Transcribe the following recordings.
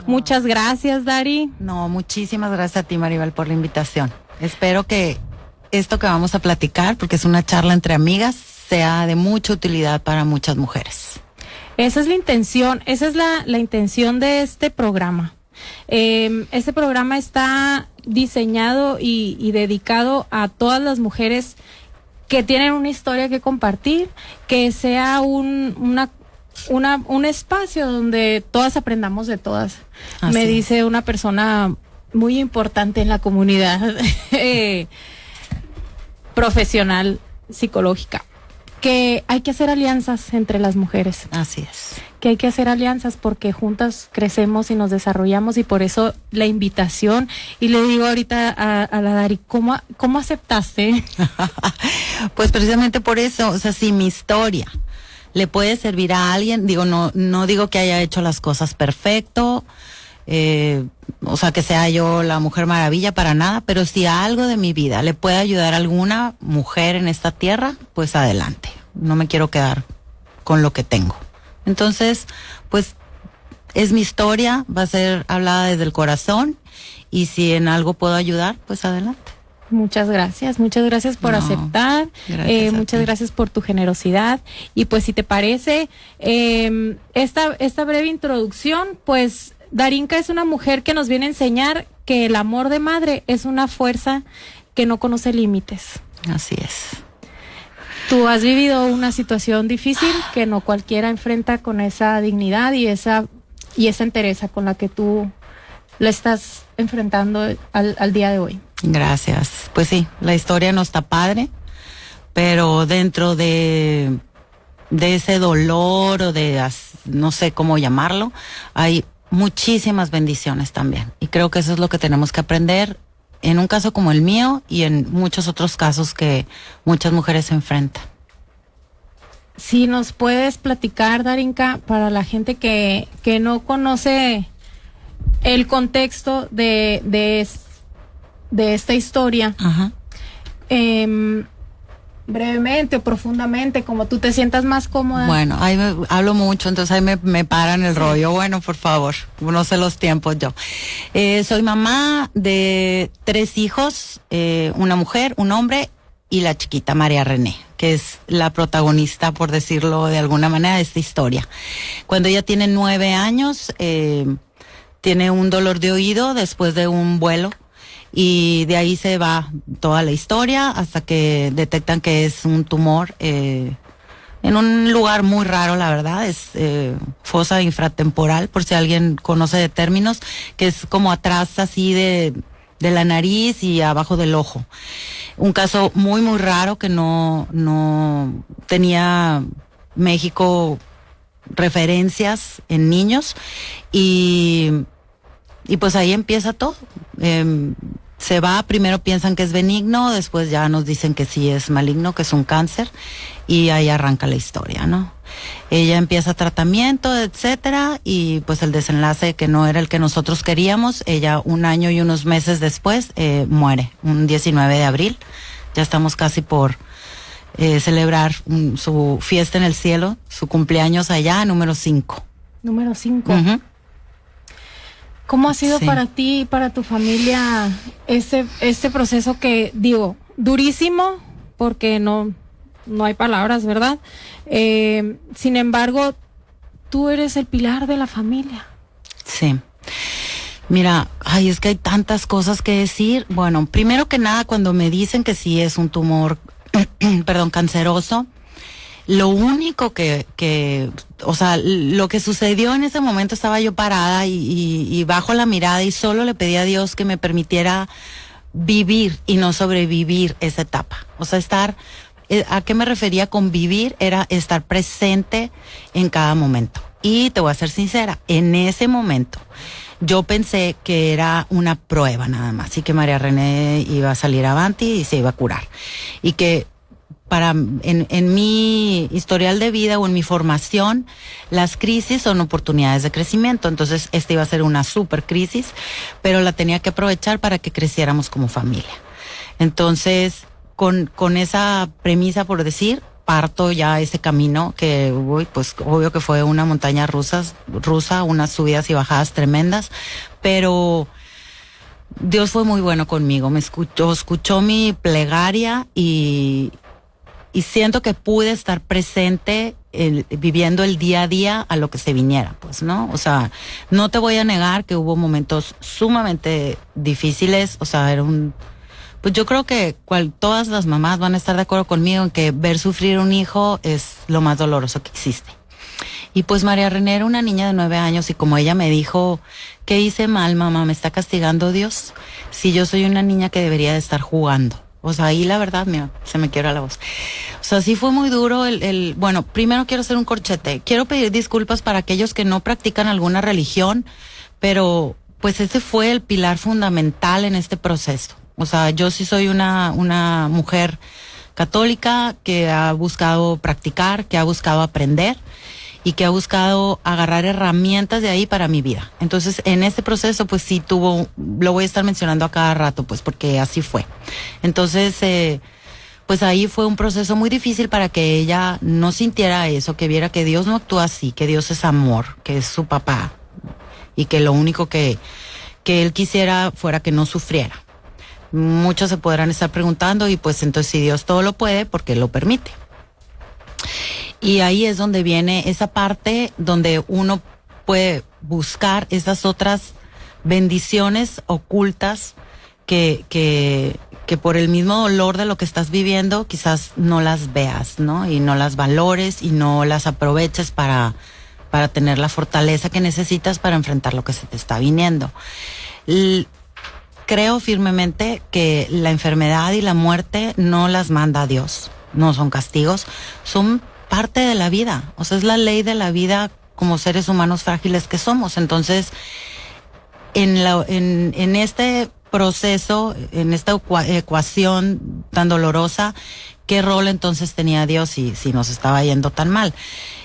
Muchas gracias, Dari. No, muchísimas gracias a ti, Maribel, por la invitación. Espero que esto que vamos a platicar, porque es una charla entre amigas, sea de mucha utilidad para muchas mujeres. Esa es la intención, la intención de este programa. Este programa está diseñado y dedicado a todas las mujeres que tienen una historia que compartir, que sea un espacio donde todas aprendamos de todas. Me dice una persona muy importante en la comunidad profesional psicológica, que hay que hacer alianzas entre las mujeres. Así es. Que hay que hacer alianzas porque juntas crecemos y nos desarrollamos, y por eso la invitación. Y le digo ahorita a la Dari, ¿cómo aceptaste? Pues precisamente por eso, o sea, si mi historia le puede servir a alguien, digo, no digo que haya hecho las cosas perfecto, o sea, que sea yo la Mujer Maravilla, para nada, pero si algo de mi vida le puede ayudar a alguna mujer en esta tierra, pues adelante. No me quiero quedar con lo que tengo. Entonces, pues es mi historia, va a ser hablada desde el corazón, y si en algo puedo ayudar, pues adelante. Muchas gracias por aceptar, muchas gracias por tu generosidad. Y pues si te parece, esta breve introducción, pues Darinka es una mujer que nos viene a enseñar que el amor de madre es una fuerza que no conoce límites. Así es. Tú has vivido una situación difícil que no cualquiera enfrenta con esa dignidad y esa entereza con la que tú la estás enfrentando al día de hoy. Gracias. Pues sí, la historia no está padre, pero dentro de ese dolor o no sé cómo llamarlo, hay muchísimas bendiciones también. Y creo que eso es lo que tenemos que aprender en un caso como el mío y en muchos otros casos que muchas mujeres se enfrentan. Si nos puedes platicar, Darinka, para la gente que no conoce el contexto de esta historia, brevemente o profundamente, como tú te sientas más cómoda. Bueno, ahí hablo mucho, entonces ahí me paran el rollo. Bueno, por favor, no sé los tiempos yo. Soy mamá de 3 hijos, una mujer, un hombre, y la chiquita María René, que es la protagonista, por decirlo de alguna manera, de esta historia. Cuando ella tiene 9 años, tiene un dolor de oído después de un vuelo, y de ahí se va toda la historia hasta que detectan que es un tumor en un lugar muy raro, la verdad. Es fosa infratemporal, por si alguien conoce de términos, que es como atrás así de la nariz y abajo del ojo. Un caso muy muy raro que no tenía México referencias en niños, y pues ahí empieza todo. Se va, primero piensan que es benigno, después ya nos dicen que sí es maligno, que es un cáncer, y ahí arranca la historia, ¿no? Ella empieza tratamiento, etcétera, y pues el desenlace, que no era el que nosotros queríamos. Ella 1 año y unos meses después muere, un 19 de abril. Ya estamos casi por celebrar su fiesta en el cielo, su cumpleaños allá, número 5. Número 5. ¿Cómo ha sido para ti y para tu familia este proceso que, digo, durísimo, porque no hay palabras, ¿verdad? Sin embargo, tú eres el pilar de la familia. Sí. Mira, es que hay tantas cosas que decir. Bueno, primero que nada, cuando me dicen que sí es un tumor, canceroso, lo único o sea, lo que sucedió en ese momento, estaba yo parada y bajo la mirada, y solo le pedí a Dios que me permitiera vivir y no sobrevivir esa etapa. O sea, ¿a qué me refería con vivir? Era estar presente en cada momento. Y te voy a ser sincera, en ese momento yo pensé que era una prueba nada más, y que María René iba a salir avanti y se iba a curar. Y que en mi historial de vida o en mi formación, las crisis son oportunidades de crecimiento. Entonces esta iba a ser una super crisis, pero la tenía que aprovechar para que creciéramos como familia. Entonces, con esa premisa, por decir, parto ya ese camino que, pues obvio que fue una montaña rusa, unas subidas y bajadas tremendas, pero Dios fue muy bueno conmigo, me escuchó mi plegaria y siento que pude estar presente viviendo el día a día a lo que se viniera, pues, ¿no? O sea, no te voy a negar que hubo momentos sumamente difíciles, o sea, pues yo creo que todas las mamás van a estar de acuerdo conmigo en que ver sufrir un hijo es lo más doloroso que existe. Y pues María René era una niña de 9 años y como ella me dijo, ¿qué hice mal, mamá? ¿Me está castigando Dios? Si yo soy una niña que debería de estar jugando. O sea, ahí la verdad, mira, se me quiebra la voz. O sea, sí fue muy duro bueno, primero quiero hacer un corchete. Quiero pedir disculpas para aquellos que no practican alguna religión, pero pues ese fue el pilar fundamental en este proceso. O sea, yo sí soy una mujer católica que ha buscado practicar, que ha buscado aprender y que ha buscado agarrar herramientas de ahí para mi vida. Entonces, en este proceso, pues sí lo voy a estar mencionando a cada rato, pues porque así fue. Entonces, pues ahí fue un proceso muy difícil para que ella no sintiera eso, que viera que Dios no actúa así, que Dios es amor, que es su papá y que lo único que Él quisiera fuera que no sufriera. Muchos se podrán estar preguntando y pues entonces si Dios todo lo puede, ¿por qué lo permite? Y ahí es donde viene esa parte donde uno puede buscar esas otras bendiciones ocultas que por el mismo dolor de lo que estás viviendo quizás no las veas, ¿no? Y no las valores y no las aproveches para tener la fortaleza que necesitas para enfrentar lo que se te está viniendo. Creo firmemente que la enfermedad y la muerte no las manda Dios, no son castigos, son parte de la vida, o sea, es la ley de la vida como seres humanos frágiles que somos. Entonces, en este proceso, en esta ecuación tan dolorosa, ¿qué rol entonces tenía Dios si nos estaba yendo tan mal?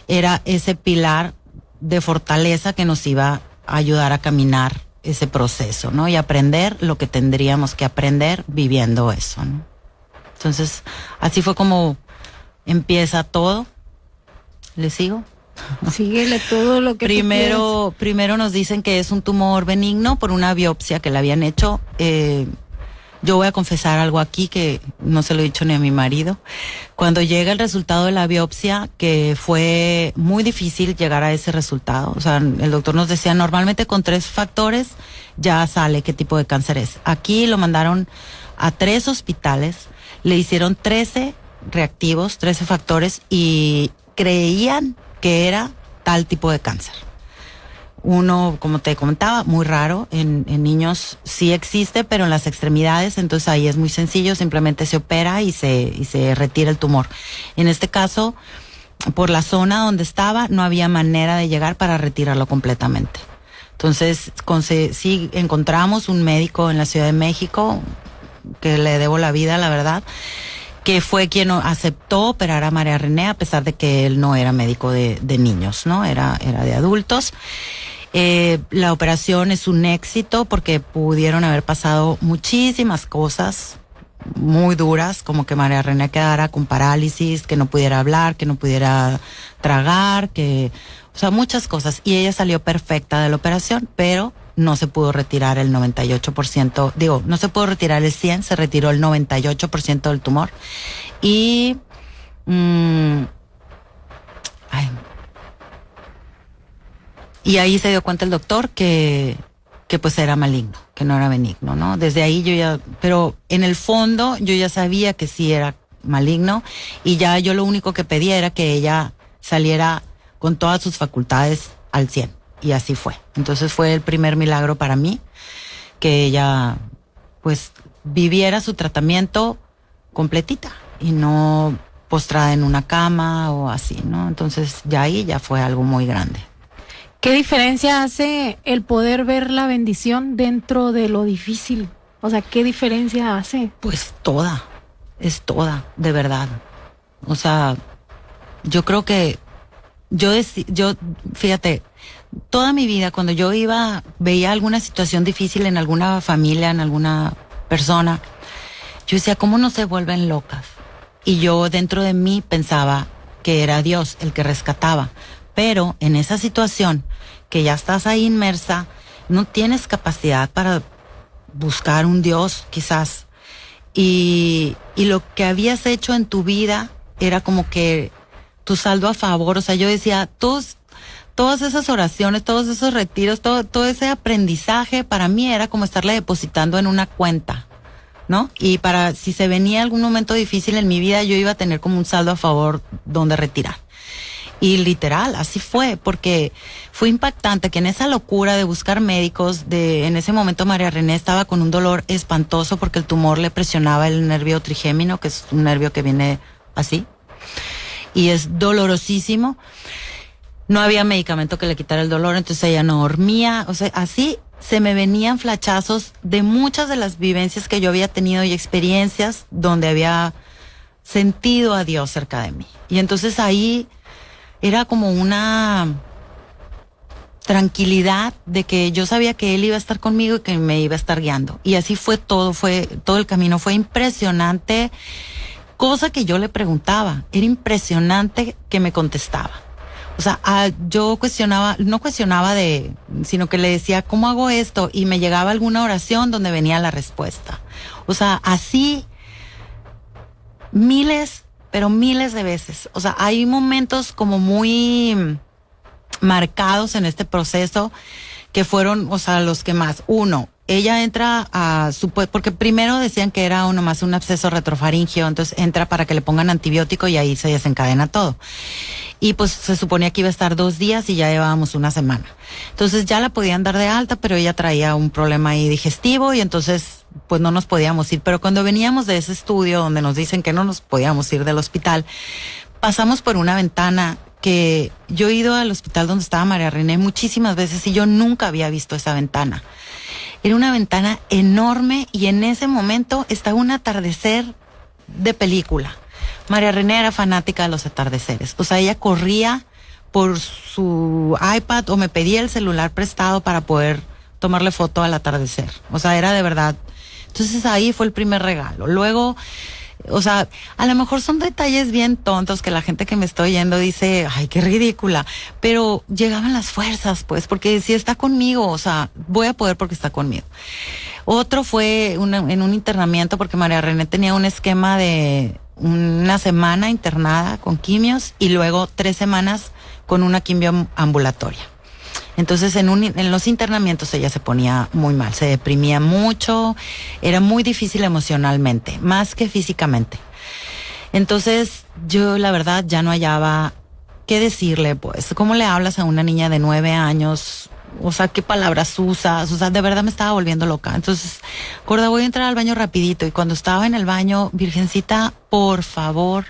Era ese pilar de fortaleza que nos iba a ayudar a caminar ese proceso, ¿no? Y aprender lo que tendríamos que aprender viviendo eso, ¿no? Entonces, así fue como empieza todo. ¿Le sigo? Síguele todo lo que primero nos dicen que es un tumor benigno por una biopsia que le habían hecho. Yo voy a confesar algo aquí que no se lo he dicho ni a mi marido. Cuando llega el resultado de la biopsia, que fue muy difícil llegar a ese resultado. O sea, el doctor nos decía, normalmente con 3 factores ya sale qué tipo de cáncer es. Aquí lo mandaron a 3 hospitales, le hicieron 13 reactivos, 13 factores y creían que era tal tipo de cáncer. Uno, como te comentaba, muy raro, en niños sí existe, pero en las extremidades, entonces ahí es muy sencillo, simplemente se opera y se retira el tumor. En este caso, por la zona donde estaba, no había manera de llegar para retirarlo completamente. Entonces, sí encontramos un médico en la Ciudad de México, que le debo la vida, la verdad, que fue quien aceptó operar a María René, a pesar de que él no era médico de niños, ¿no? Era de adultos. La operación es un éxito porque pudieron haber pasado muchísimas cosas muy duras, como que María René quedara con parálisis, que no pudiera hablar, que no pudiera tragar, o sea, muchas cosas. Y ella salió perfecta de la operación, pero no se pudo retirar el 98%, no se pudo retirar el 100%, se retiró el 98% del tumor. Y y ahí se dio cuenta el doctor que pues era maligno, que no era benigno, ¿no? Desde ahí pero en el fondo yo ya sabía que sí era maligno y ya yo lo único que pedía era que ella saliera con todas sus facultades al 100%. Y así fue. Entonces fue el primer milagro para mí, que ella pues viviera su tratamiento completita y no postrada en una cama o así, ¿no? Entonces ya ahí ya fue algo muy grande. ¿Qué diferencia hace el poder ver la bendición dentro de lo difícil? O sea, ¿qué diferencia hace? Pues es toda, de verdad. O sea, yo creo que yo fíjate, toda mi vida cuando yo veía alguna situación difícil en alguna familia, en alguna persona, yo decía, ¿cómo no se vuelven locas? y yo dentro de mí pensaba que era Dios el que rescataba. Pero en esa situación, que ya estás ahí inmersa, no tienes capacidad para buscar un Dios, quizás. Y lo que habías hecho en tu vida era como que tu saldo a favor. O sea, yo decía, todas esas oraciones, todos esos retiros, todo ese aprendizaje para mí era como estarle depositando en una cuenta, ¿no? Y para si se venía algún momento difícil en mi vida, yo iba a tener como un saldo a favor donde retirar. Y literal, así fue, porque fue impactante que en esa locura de buscar médicos, en ese momento María René estaba con un dolor espantoso porque el tumor le presionaba el nervio trigémino, que es un nervio que viene así, y es dolorosísimo. No había medicamento que le quitara el dolor, entonces ella no dormía, o sea, así se me venían flachazos de muchas de las vivencias que yo había tenido y experiencias donde había sentido a Dios cerca de mí. Y entonces ahí era como una tranquilidad de que yo sabía que Él iba a estar conmigo y que me iba a estar guiando. Y así fue todo el camino. Fue impresionante, cosa que yo le preguntaba. Era impresionante que me contestaba. O sea, yo no cuestionaba sino que le decía, ¿cómo hago esto? Y me llegaba alguna oración donde venía la respuesta. O sea, así pero miles de veces. O sea, hay momentos como muy marcados en este proceso que fueron, o sea, los que más. Uno, ella entra porque primero decían que era nomás un absceso retrofaringeo, entonces entra para que le pongan antibiótico y ahí se desencadena todo. Y pues se suponía que iba a estar 2 días y ya llevábamos una semana. Entonces ya la podían dar de alta, pero ella traía un problema ahí digestivo y entonces pues no nos podíamos ir. Pero cuando veníamos de ese estudio donde nos dicen que no nos podíamos ir del hospital, pasamos por una ventana que yo he ido al hospital donde estaba María René muchísimas veces y yo nunca había visto esa ventana. Era una ventana enorme y en ese momento estaba un atardecer de película. María René era fanática de los atardeceres. O sea, ella corría por su iPad o me pedía el celular prestado para poder tomarle foto al atardecer. O sea, era de verdad. Entonces ahí fue el primer regalo. Luego, o sea, a lo mejor son detalles bien tontos que la gente que me está oyendo dice, ay, qué ridícula. Pero llegaban las fuerzas, pues, porque si está conmigo, o sea, voy a poder porque está conmigo. Otro fue en un internamiento porque María René tenía un esquema de una semana internada con quimios y luego 3 semanas con una quimio ambulatoria. Entonces en los internamientos ella se ponía muy mal, se deprimía mucho, era muy difícil emocionalmente, más que físicamente. Entonces yo la verdad ya no hallaba qué decirle, pues, ¿cómo le hablas a una niña de 9 años? O sea, ¿qué palabras usas? O sea, de verdad me estaba volviendo loca. Entonces, gorda, voy a entrar al baño rapidito. Y cuando estaba en el baño, Virgencita, por favor,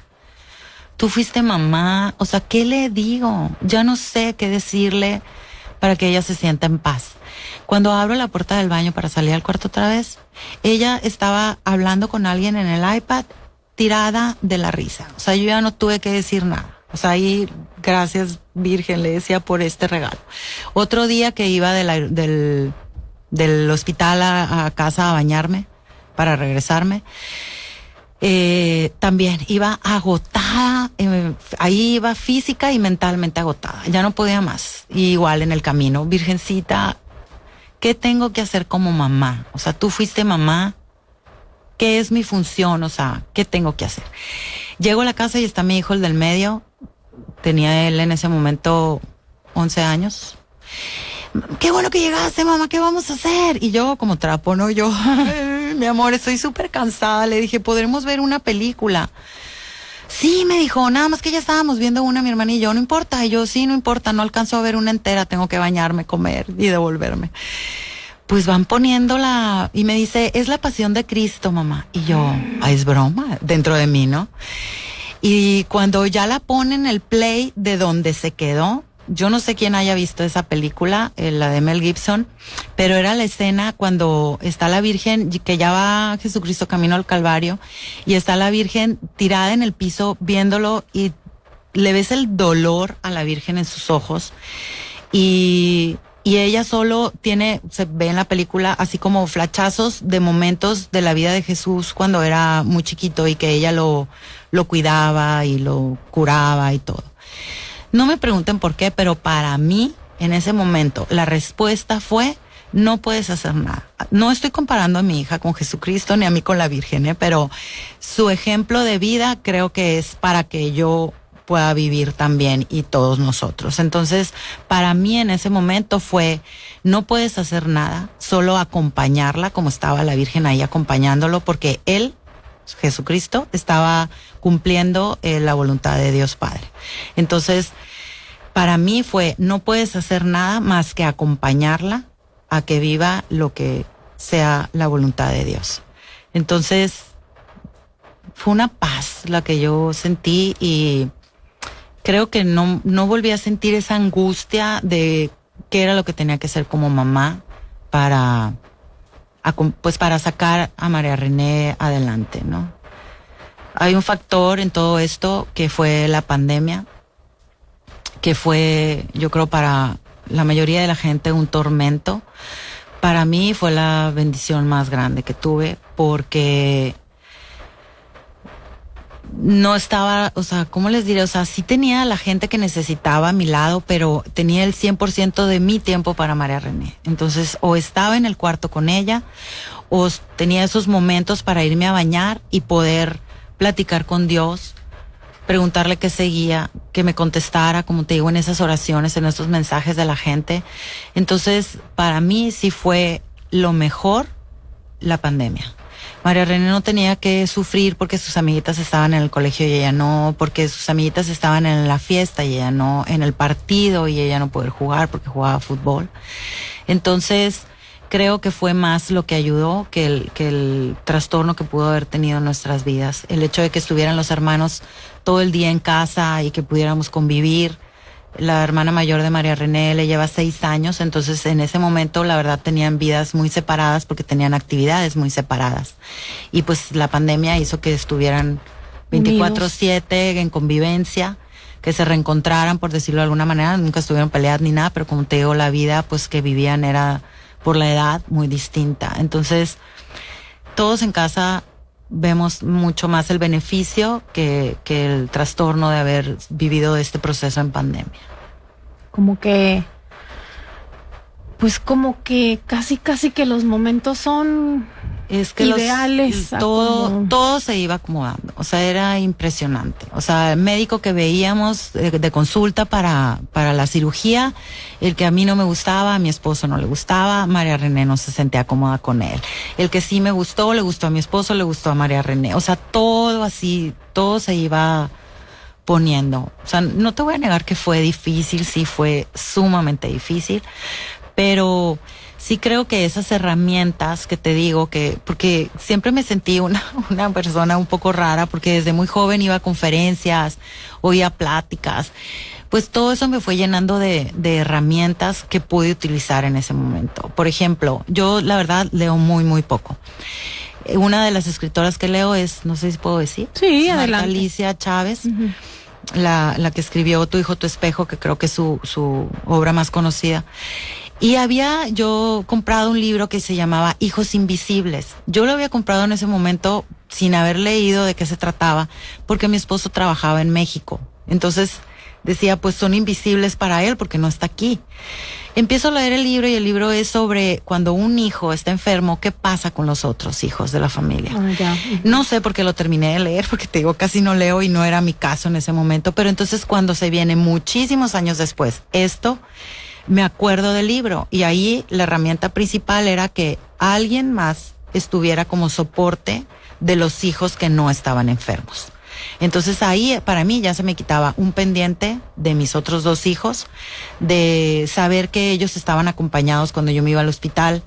tú fuiste mamá. O sea, ¿qué le digo? Ya no sé qué decirle para que ella se sienta en paz. Cuando abro la puerta del baño para salir al cuarto otra vez, ella estaba hablando con alguien en el iPad, tirada de la risa. O sea, yo ya no tuve que decir nada. O sea, ahí, gracias Virgen, le decía, por este regalo. Otro día que iba del hospital a casa a bañarme para regresarme, también iba agotada, ahí iba física y mentalmente agotada, ya no podía más. Y igual en el camino, Virgencita, ¿qué tengo que hacer como mamá? O sea, tú fuiste mamá, ¿qué es mi función? O sea, ¿qué tengo que hacer? Llego a la casa y está mi hijo, el del medio. Tenía él en ese momento 11 años. Qué bueno que llegaste, mamá, ¿qué vamos a hacer? Y yo como trapo, ¿no? Yo, mi amor, estoy súper cansada. Le dije, ¿podremos ver una película? Sí, me dijo, nada más que ya estábamos viendo una, mi hermana y yo, no importa. Y yo, sí, no importa, no alcanzo a ver una entera, tengo que bañarme, comer y devolverme. Pues van poniéndola y me dice, es la pasión de Cristo, mamá. Y yo, ay, es broma, dentro de mí, ¿no? Y cuando ya la ponen el play de donde se quedó, yo no sé quién haya visto esa película, la de Mel Gibson, pero era la escena cuando está la Virgen, que ya va Jesucristo camino al Calvario, y está la Virgen tirada en el piso viéndolo y le ves el dolor a la Virgen en sus ojos y y ella solo se ve en la película así como flachazos de momentos de la vida de Jesús cuando era muy chiquito y que ella lo cuidaba y lo curaba y todo. No me pregunten por qué, pero para mí, en ese momento, la respuesta fue: no puedes hacer nada. No estoy comparando a mi hija con Jesucristo ni a mí con la Virgen, pero su ejemplo de vida creo que es para que yo pueda vivir también y todos nosotros. Entonces, para mí en ese momento fue: no puedes hacer nada, solo acompañarla como estaba la Virgen ahí acompañándolo, porque él, Jesucristo, estaba cumpliendo la voluntad de Dios Padre. Entonces, para mí fue: no puedes hacer nada más que acompañarla a que viva lo que sea la voluntad de Dios. Entonces, fue una paz la que yo sentí y creo que no volví a sentir esa angustia de qué era lo que tenía que hacer como mamá para sacar a María René adelante, ¿no? Hay un factor en todo esto que fue la pandemia, que fue, yo creo, para la mayoría de la gente un tormento. Para mí fue la bendición más grande que tuve, porque no estaba, o sea, ¿cómo les diré? O sea, sí tenía a la gente que necesitaba a mi lado, pero tenía el 100% de mi tiempo para María René. Entonces, o estaba en el cuarto con ella, o tenía esos momentos para irme a bañar y poder platicar con Dios, preguntarle qué seguía, que me contestara, como te digo, en esas oraciones, en esos mensajes de la gente. Entonces, para mí sí fue lo mejor la pandemia. María René no tenía que sufrir porque sus amiguitas estaban en el colegio y ella no, porque sus amiguitas estaban en la fiesta y ella no, en el partido y ella no poder jugar porque jugaba fútbol. Entonces, creo que fue más lo que ayudó que el trastorno que pudo haber tenido en nuestras vidas. El hecho de que estuvieran los hermanos todo el día en casa y que pudiéramos convivir. La hermana mayor de María René le lleva 6 años, entonces en ese momento la verdad tenían vidas muy separadas porque tenían actividades muy separadas. Y pues la pandemia hizo que estuvieran 24/7 en convivencia, que se reencontraran, por decirlo de alguna manera. Nunca estuvieron peleadas ni nada, pero como te digo, la vida pues que vivían era por la edad muy distinta. Entonces, todos en casa vemos mucho más el beneficio que el trastorno de haber vivido este proceso en pandemia. Como que casi que los momentos son ideales. Todo se iba acomodando. O sea, era impresionante. O sea, el médico que veíamos de consulta para la cirugía, el que a mí no me gustaba, a mi esposo no le gustaba, María René no se sentía cómoda con él. El que sí me gustó, le gustó a mi esposo, le gustó a María René. O sea, todo así, todo se iba poniendo. O sea, no te voy a negar que fue difícil, sí fue sumamente difícil, pero sí creo que esas herramientas que te digo, porque siempre me sentí una persona un poco rara, porque desde muy joven iba a conferencias, oía pláticas, pues todo eso me fue llenando de herramientas que pude utilizar en ese momento. Por ejemplo, yo la verdad leo muy, muy poco. Una de las escritoras que leo es, no sé si puedo decir. Sí, adelante. Alicia Chávez. Uh-huh. La que escribió Tu hijo, tu espejo, que creo que es su obra más conocida. Y había yo comprado un libro que se llamaba Hijos Invisibles. Yo lo había comprado en ese momento sin haber leído de qué se trataba, porque mi esposo trabajaba en México. Entonces decía, pues son invisibles para él porque no está aquí. Empiezo a leer el libro y el libro es sobre cuando un hijo está enfermo, ¿qué pasa con los otros hijos de la familia? No sé por qué lo terminé de leer, porque te digo, casi no leo y no era mi caso en ese momento. Pero entonces cuando se viene muchísimos años después, me acuerdo del libro y ahí la herramienta principal era que alguien más estuviera como soporte de los hijos que no estaban enfermos. Entonces ahí para mí ya se me quitaba un pendiente de mis otros 2 hijos, de saber que ellos estaban acompañados cuando yo me iba al hospital.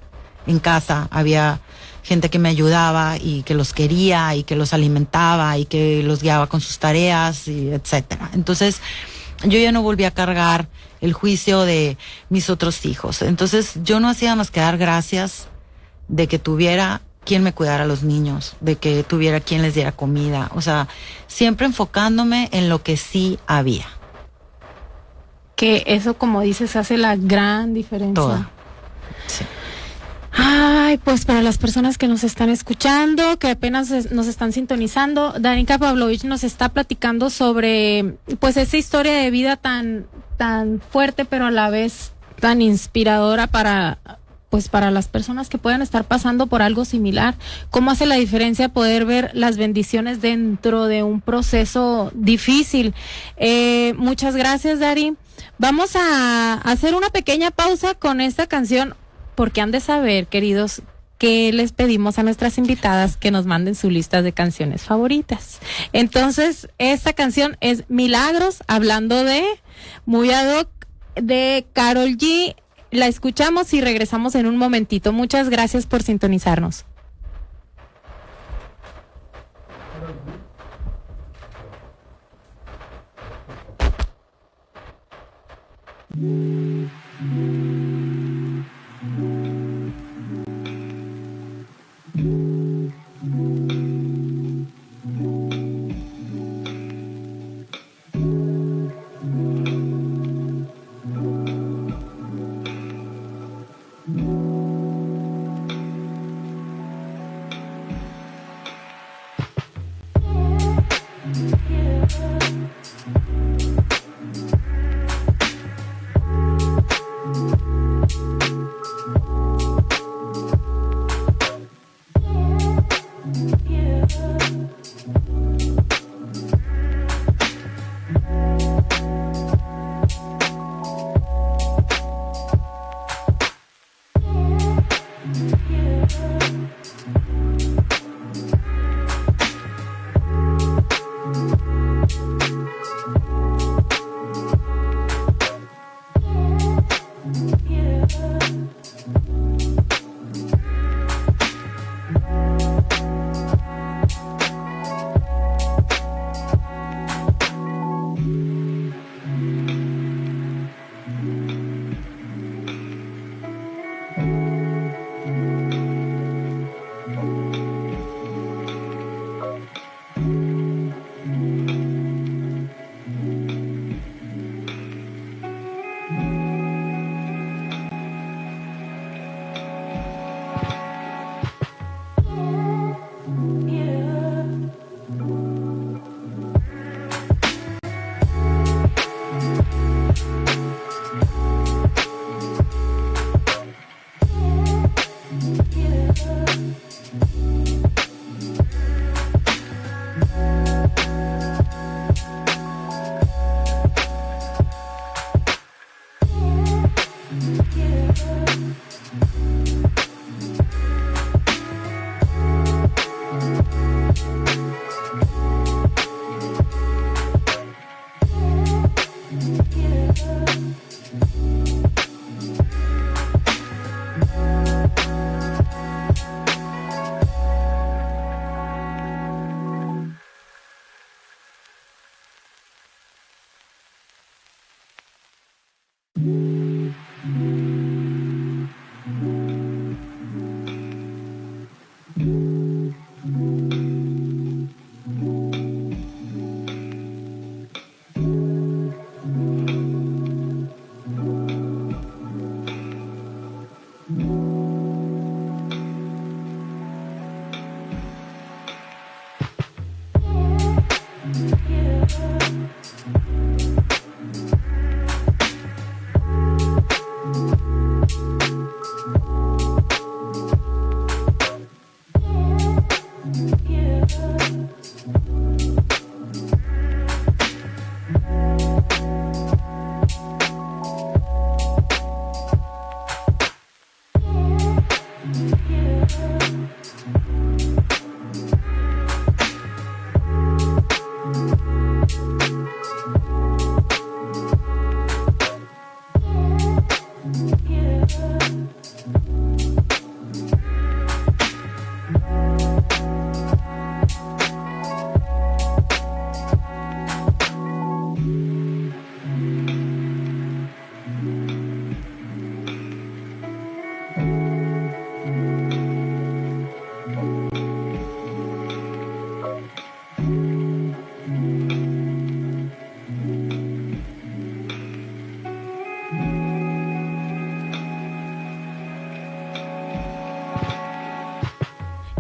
En casa había gente que me ayudaba y que los quería y que los alimentaba y que los guiaba con sus tareas y etcétera. Entonces yo ya no volví a cargar el juicio de mis otros hijos. Entonces yo no hacía más que dar gracias de que tuviera quien me cuidara a los niños, de que tuviera quien les diera comida. O sea, siempre enfocándome en lo que sí había. Que eso, como dices, hace la gran diferencia. Toda. Sí. Ay, pues para las personas que nos están escuchando, que apenas nos están sintonizando, Darinka Pavlovich nos está platicando sobre, pues, esa historia de vida tan fuerte, pero a la vez tan inspiradora para las personas que puedan estar pasando por algo similar. ¿Cómo hace la diferencia poder ver las bendiciones dentro de un proceso difícil? Muchas gracias, Dari. Vamos a hacer una pequeña pausa con esta canción, porque han de saber, queridos, que les pedimos a nuestras invitadas que nos manden su lista de canciones favoritas. Entonces, esta canción es Milagros, hablando de, muy ad hoc, de Karol G. La escuchamos y regresamos en un momentito. Muchas gracias por sintonizarnos.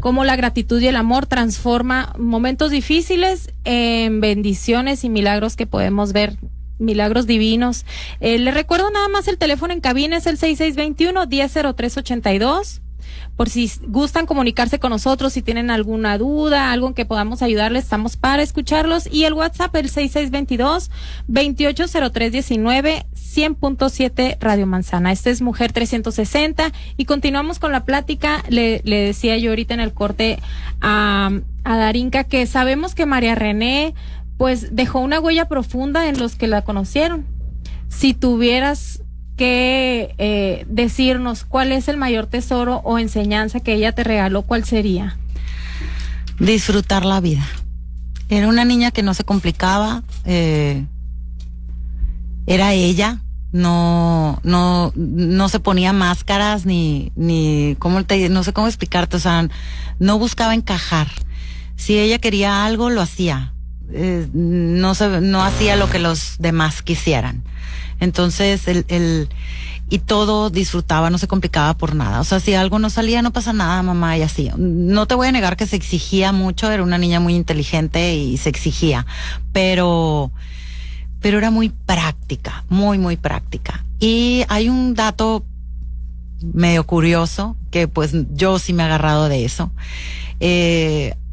cómo la gratitud y el amor transforma momentos difíciles en bendiciones y milagros que podemos ver, milagros divinos. Le recuerdo nada más el teléfono en cabina es el 6621-100382. Por si gustan comunicarse con nosotros, si tienen alguna duda, algo en que podamos ayudarles, estamos para escucharlos. Y el WhatsApp, el 6622-280319, 100.7 Radio Manzana. Este es Mujer 360 y continuamos con la plática. Le decía yo ahorita en el corte a Darinka que sabemos que María René pues dejó una huella profunda en los que la conocieron. Si tuvieras que decirnos cuál es el mayor tesoro o enseñanza que ella te regaló, ¿cuál sería? Disfrutar la vida. Era una niña que no se complicaba, era ella, no se ponía máscaras ni no sé cómo explicarte, o sea, no buscaba encajar. Si ella quería algo, lo hacía. No hacía lo que los demás quisieran. Entonces, y todo disfrutaba, no se complicaba por nada. O sea, si algo no salía, no pasa nada, mamá, y así. No te voy a negar que se exigía mucho, era una niña muy inteligente y se exigía, pero era muy práctica, muy, muy práctica. Y hay un dato medio curioso, que pues yo sí me he agarrado de eso.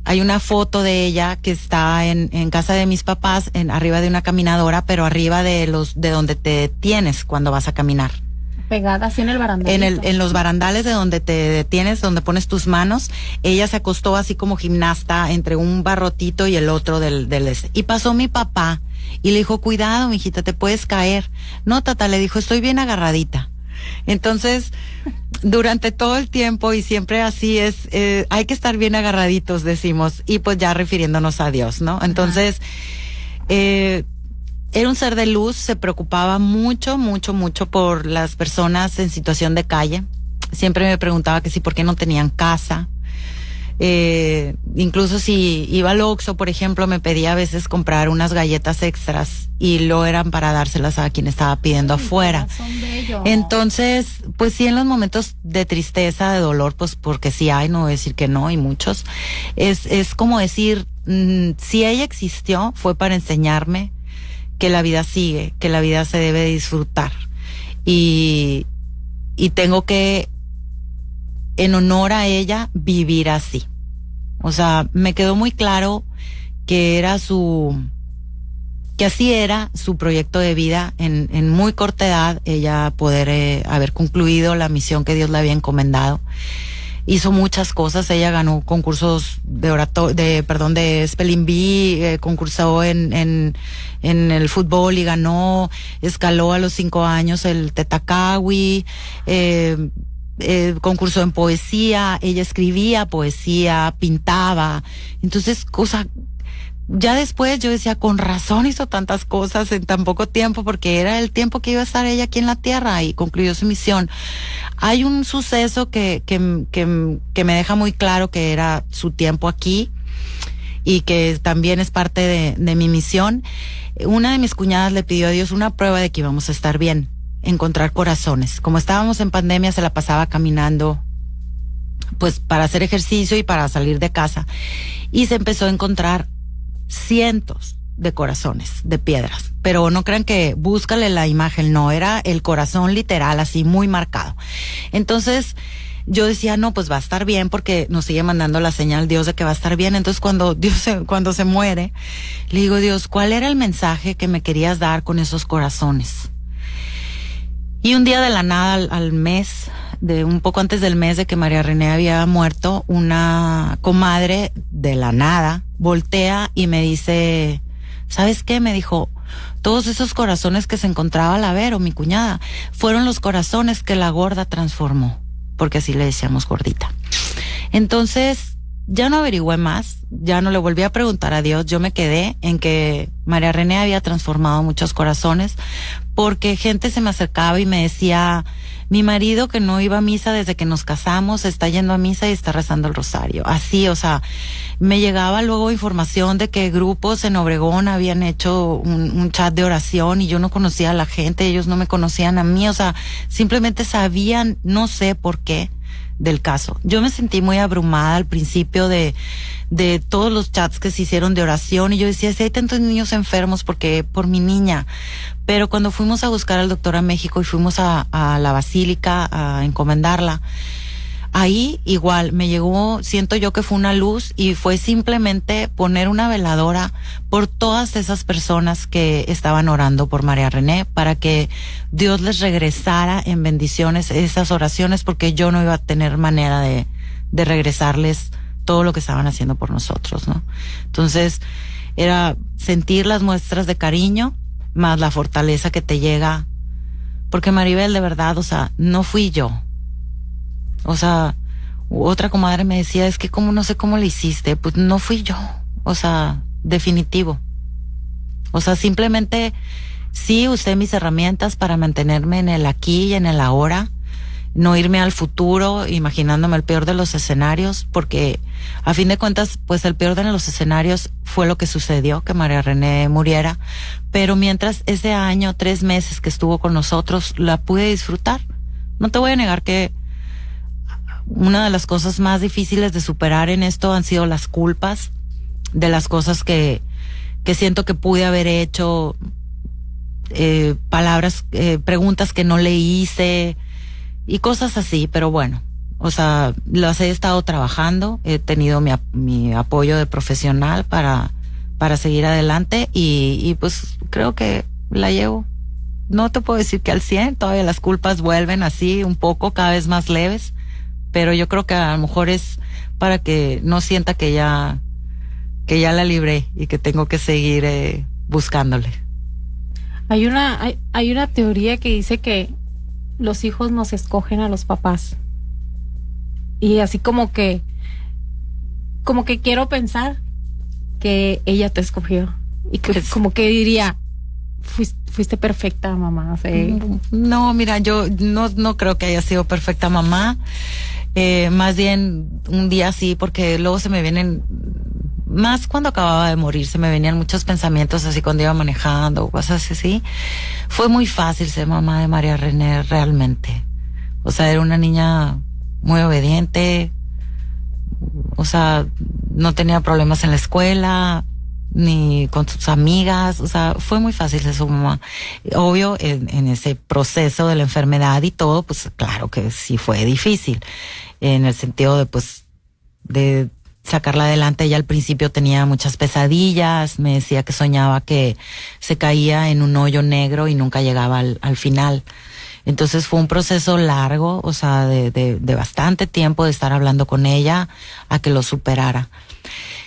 Hay una foto de ella que está en casa de mis papás, arriba de una caminadora, pero arriba de donde te detienes cuando vas a caminar. Pegada así en el barandal. En los barandales de donde te detienes, donde pones tus manos. Ella se acostó así como gimnasta entre un barrotito y el otro y pasó mi papá y le dijo, cuidado, mijita, te puedes caer. No, tata, le dijo, estoy bien agarradita. Entonces, durante todo el tiempo y siempre así es, hay que estar bien agarraditos, decimos, y pues ya refiriéndonos a Dios, ¿no? Entonces, era un ser de luz, se preocupaba mucho, mucho, mucho por las personas en situación de calle. Siempre me preguntaba que si por qué no tenían casa. Incluso si iba al Oxxo, por ejemplo, me pedía a veces comprar unas galletas extras y lo eran para dárselas a quien estaba pidiendo afuera. Entonces, pues sí, en los momentos de tristeza, de dolor, pues porque sí hay, no voy a decir que no, y muchos, es como decir, si ella existió, fue para enseñarme que la vida sigue, que la vida se debe disfrutar. Y tengo que, en honor a ella, vivir así. O sea, me quedó muy claro que que así era su proyecto de vida en muy corta edad, ella poder haber concluido la misión que Dios le había encomendado. Hizo muchas cosas, ella ganó concursos de Spelling Bee, concursó en el fútbol y ganó, escaló a los 5 años el Tetacawi, concursó en poesía, ella escribía poesía, pintaba. Entonces, ya después yo decía, con razón hizo tantas cosas en tan poco tiempo, porque era el tiempo que iba a estar ella aquí en la tierra y concluyó su misión. Hay un suceso que me deja muy claro que era su tiempo aquí y que también es parte de mi misión. Una de mis cuñadas le pidió a Dios una prueba de que íbamos a estar bien, encontrar corazones. Como estábamos en pandemia, se la pasaba caminando pues para hacer ejercicio y para salir de casa, y se empezó a encontrar cientos de corazones de piedras, pero no crean que búscale la imagen, no, era el corazón literal, así muy marcado. Entonces yo decía, no, pues va a estar bien, porque nos sigue mandando la señal Dios de que va a estar bien. Entonces cuando se muere, le digo, Dios, ¿cuál era el mensaje que me querías dar con esos corazones? Y un día de la nada, al mes, un poco antes del mes de que María René había muerto, una comadre de la nada voltea y me dice, ¿sabes qué? Me dijo, todos esos corazones que se encontraba la Vero, mi cuñada, fueron los corazones que la gorda transformó, porque así le decíamos gordita. Entonces, ya no averigüé más, ya no le volví a preguntar a Dios, yo me quedé en que María René había transformado muchos corazones, porque gente se me acercaba y me decía, mi marido que no iba a misa desde que nos casamos, está yendo a misa y está rezando el rosario. Así, o sea, me llegaba luego información de que grupos en Obregón habían hecho un chat de oración y yo no conocía a la gente, ellos no me conocían a mí, o sea, simplemente sabían, no sé por qué, del caso. Yo me sentí muy abrumada al principio de todos los chats que se hicieron de oración, y yo decía, si hay tantos niños enfermos, porque por mi niña. Pero cuando fuimos a buscar al doctor a México y fuimos a la basílica a encomendarla, ahí igual me llegó, siento yo que fue una luz, y fue simplemente poner una veladora por todas esas personas que estaban orando por María René, para que Dios les regresara en bendiciones esas oraciones, porque yo no iba a tener manera de regresarles todo lo que estaban haciendo por nosotros, ¿no? Entonces era sentir las muestras de cariño más la fortaleza que te llega, porque Maribel, de verdad, o sea, no fui yo. O sea, otra comadre me decía, es que como no sé cómo le hiciste. Pues no fui yo, o sea, definitivo. O sea, simplemente sí usé mis herramientas para mantenerme en el aquí y en el ahora, no irme al futuro imaginándome el peor de los escenarios, porque a fin de cuentas, pues el peor de los escenarios fue lo que sucedió, que María René muriera. Pero mientras ese año, 3 meses que estuvo con nosotros, la pude disfrutar. No te voy a negar que una de las cosas más difíciles de superar en esto han sido las culpas de las cosas que siento que pude haber hecho, preguntas que no le hice y cosas así, pero bueno, o sea, las he estado trabajando, he tenido mi apoyo de profesional para seguir adelante, y pues creo que la llevo. No te puedo decir que al 100, todavía las culpas vuelven así un poco, cada vez más leves, pero yo creo que a lo mejor es para que no sienta que ya la libré y que tengo que seguir buscándole. Hay una teoría que dice que los hijos nos escogen a los papás. Y así como que quiero pensar que ella te escogió. Y que pues, como que diría, fuiste perfecta, mamá. O sea, no, mira, yo no creo que haya sido perfecta mamá. Más bien un día sí, porque luego se me vienen, más cuando acababa de morir, se me venían muchos pensamientos así cuando iba manejando, cosas así. Fue muy fácil ser mamá de María René, realmente. O sea, era una niña muy obediente, o sea, no tenía problemas en la escuela, ni con sus amigas, o sea, fue muy fácil ser su mamá. Obvio, en ese proceso de la enfermedad y todo, pues claro que sí fue difícil, en el sentido de, pues, de sacarla adelante. Ella al principio tenía muchas pesadillas, me decía que soñaba que se caía en un hoyo negro y nunca llegaba al final. Entonces fue un proceso largo, o sea, de bastante tiempo de estar hablando con ella a que lo superara.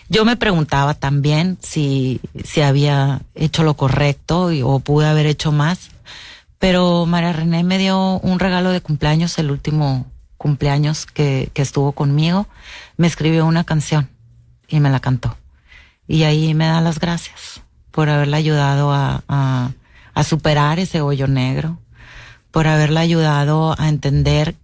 Yo me preguntaba también si había hecho lo correcto o pude haber hecho más, pero María René me dio un regalo de cumpleaños, el último cumpleaños que estuvo conmigo. Me escribió una canción y me la cantó. Y ahí me da las gracias por haberla ayudado a superar ese hoyo negro, por haberla ayudado a entender